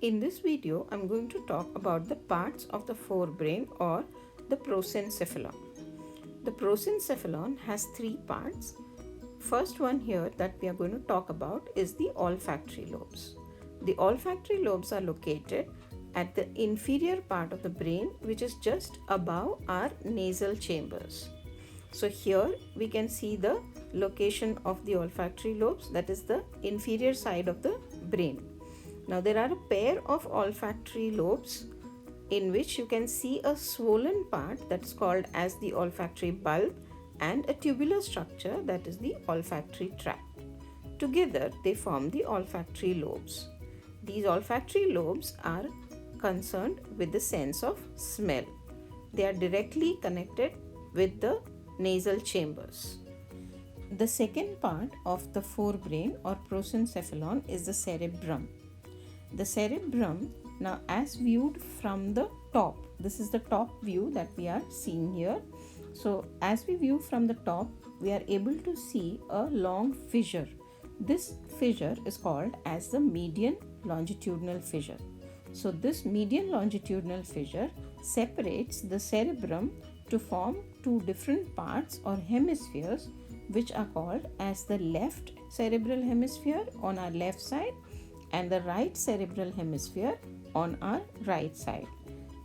In this video, I'm going to talk about the parts of the forebrain or the prosencephalon. The prosencephalon has three parts. First one here that we are going to talk about is the olfactory lobes. The olfactory lobes are located at the inferior part of the brain, which is just above our nasal chambers. So here we can see the location of the olfactory lobes, that is the inferior side of the brain. Now there are a pair of olfactory lobes in which you can see a swollen part that is called as the olfactory bulb and a tubular structure that is the olfactory tract. Together they form the olfactory lobes. These olfactory lobes are concerned with the sense of smell. They are directly connected with the nasal chambers. The second part of the forebrain or prosencephalon is the cerebrum. The cerebrum, now as viewed from the top, this is the top view that we are seeing here. So as we view from the top, we are able to see a long fissure. This fissure is called as the median longitudinal fissure. So this median longitudinal fissure separates the cerebrum to form two different parts or hemispheres, which are called as the left cerebral hemisphere on our left side and the right cerebral hemisphere on our right side.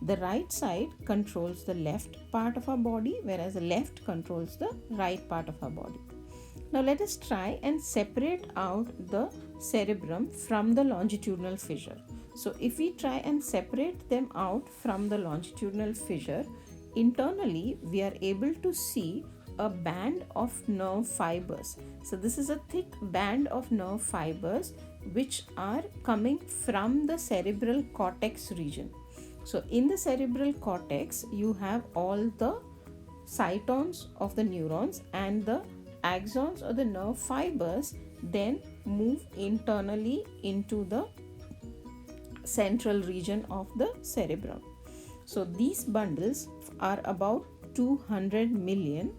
The right side controls the left part of our body, whereas the left controls the right part of our body. Now let us try and separate out the cerebrum from the longitudinal fissure. So if we try and separate them out from the longitudinal fissure, internally we are able to see a band of nerve fibers. So this is a thick band of nerve fibers which are coming from the cerebral cortex region. So in the cerebral cortex, you have all the cytons of the neurons, and the axons or the nerve fibers then move internally into the central region of the cerebrum. So these bundles are about 200 million,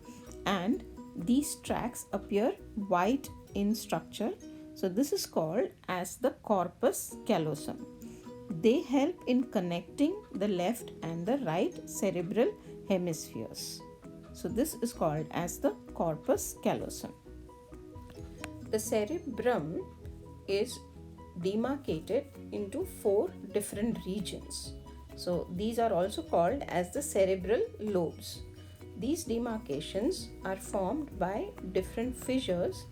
and these tracts appear white in structure. So this is called as the corpus callosum. They help in connecting the left and the right cerebral hemispheres. So this is called as the corpus callosum. The cerebrum is demarcated into four different regions. So these are also called as the cerebral lobes. These demarcations are formed by different fissures,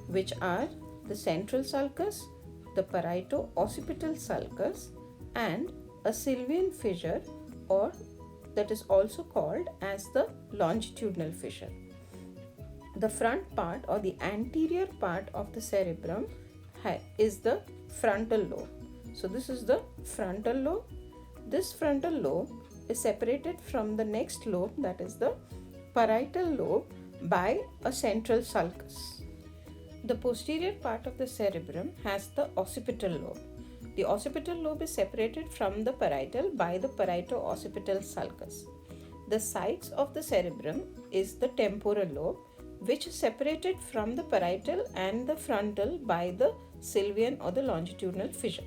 which are the central sulcus, the parieto-occipital sulcus, and a sylvian fissure, or that is also called as the longitudinal fissure. The front part or the anterior part of the cerebrum is the frontal lobe. So this is the frontal lobe. This frontal lobe is separated from the next lobe, that is the parietal lobe, by a central sulcus. The posterior part of the cerebrum has the occipital lobe. The occipital lobe is separated from the parietal by the parieto-occipital sulcus. The sides of the cerebrum is the temporal lobe, which is separated from the parietal and the frontal by the sylvian or the longitudinal fissure.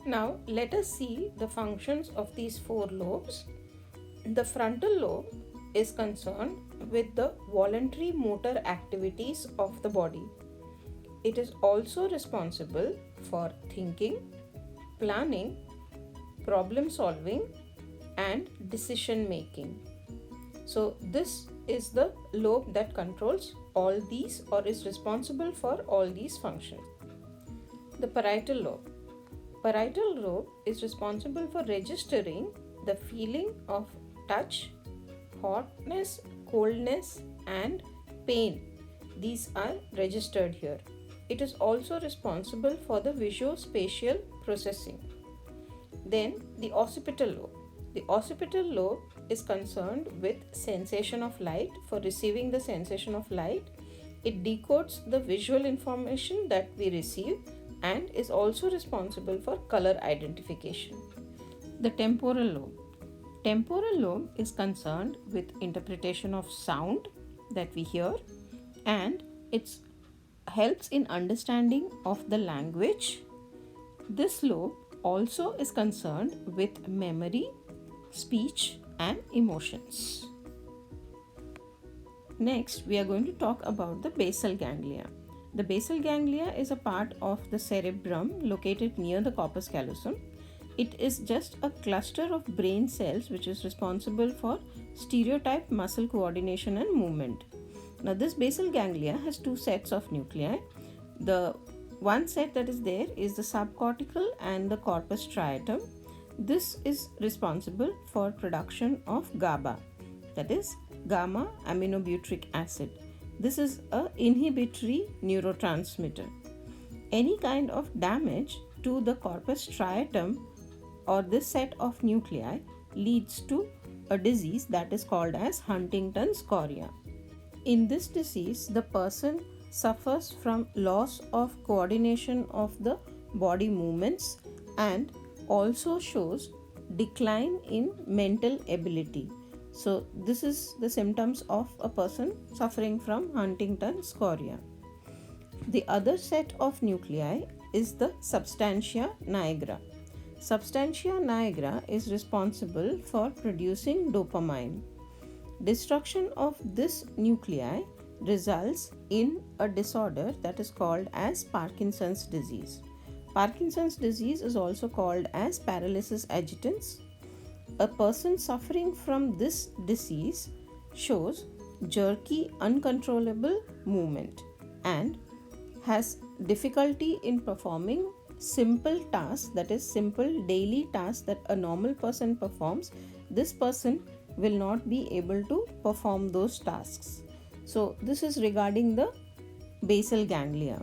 Now let us see the functions of these four lobes. The frontal lobe is concerned with the voluntary motor activities of the body. It is also responsible for thinking, planning, problem solving, and decision making. So this is the lobe that controls all these or is responsible for all these functions. The parietal lobe. Parietal lobe is responsible for registering the feeling of touch, hotness, coldness, and pain. These are registered here. It is also responsible for the visuospatial processing. Then the occipital lobe. The occipital lobe is concerned with sensation of light, for receiving the sensation of light. It decodes the visual information that we receive and is also responsible for color identification. The temporal lobe. Temporal lobe is concerned with interpretation of sound that we hear, and it helps in understanding of the language. This lobe also is concerned with memory, speech, and emotions. Next, we are going to talk about the basal ganglia. The basal ganglia is a part of the cerebrum located near the corpus callosum. It is just a cluster of brain cells which is responsible for stereotype muscle coordination and movement. Now, this basal ganglia has two sets of nuclei. The one set that is there is the subcortical and the corpus striatum. This is responsible for production of GABA, that is gamma aminobutyric acid. This is an inhibitory neurotransmitter. Any kind of damage to the corpus striatum or this set of nuclei leads to a disease that is called as Huntington's chorea. In this disease, the person suffers from loss of coordination of the body movements and also shows decline in mental ability. So this is the symptoms of a person suffering from Huntington's chorea. The other set of nuclei is the substantia nigra. Substantia nigra is responsible for producing dopamine. Destruction of this nuclei results in a disorder that is called as Parkinson's disease. Parkinson's disease is also called as paralysis agitans. A person suffering from this disease shows jerky, uncontrollable movement and has difficulty in performing simple tasks, that is, simple daily tasks that a normal person performs. This person will not be able to perform those tasks. So, this is regarding the basal ganglia.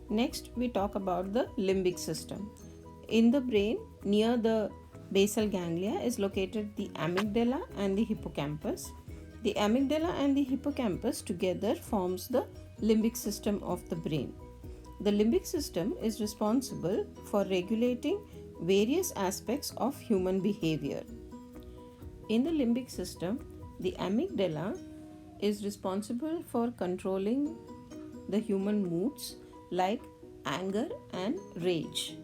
Next, we talk about the limbic system. In the brain, near the basal ganglia is located the amygdala and the hippocampus. The amygdala and the hippocampus together forms the limbic system of the brain. The limbic system is responsible for regulating various aspects of human behavior. In the limbic system, the amygdala is responsible for controlling the human moods like anger and rage.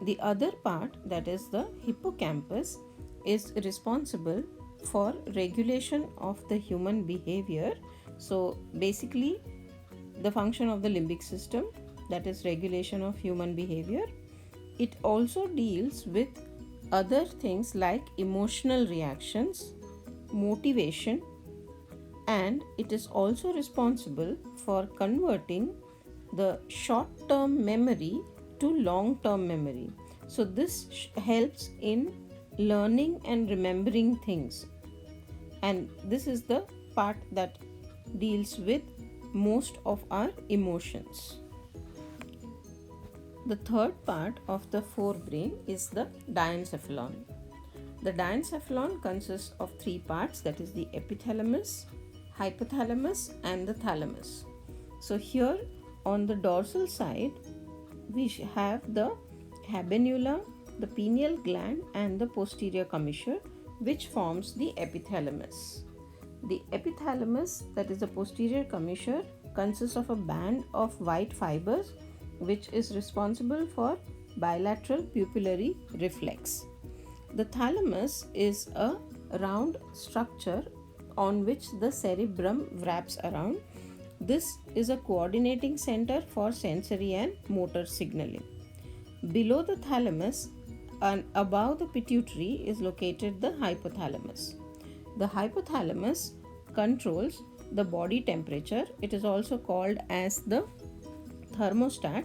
The other part, that is the hippocampus, is responsible for regulation of the human behavior. So basically, the function of the limbic system, that is regulation of human behavior, it also deals with other things like emotional reactions, motivation, and it is also responsible for converting the short-term memory to long-term memory. So this helps in learning and remembering things, and this is the part that deals with most of our emotions. The third part of the forebrain is the diencephalon. The diencephalon consists of three parts, that is the epithalamus, hypothalamus, and the thalamus. So here on the dorsal side, we have the habenula, the pineal gland, and the posterior commissure, which forms the epithalamus. The epithalamus, that is the posterior commissure, consists of a band of white fibers which is responsible for bilateral pupillary reflex. The thalamus is a round structure on which the cerebrum wraps around. This is a coordinating center for sensory and motor signaling. Below the thalamus and above the pituitary is located the hypothalamus. The hypothalamus controls the body temperature. It is also called as the thermostat.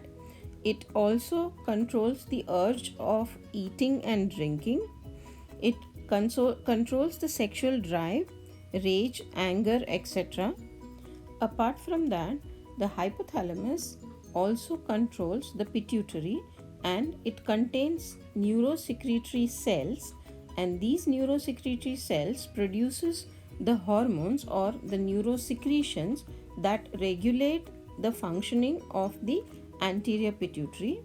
It also controls the urge of eating and drinking. It controls the sexual drive, rage, anger, etc. Apart from that, the hypothalamus also controls the pituitary, and it contains neurosecretory cells, and these neurosecretory cells produces the hormones or the neurosecretions that regulate the functioning of the anterior pituitary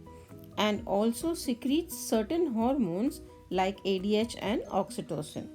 and also secretes certain hormones like ADH and oxytocin.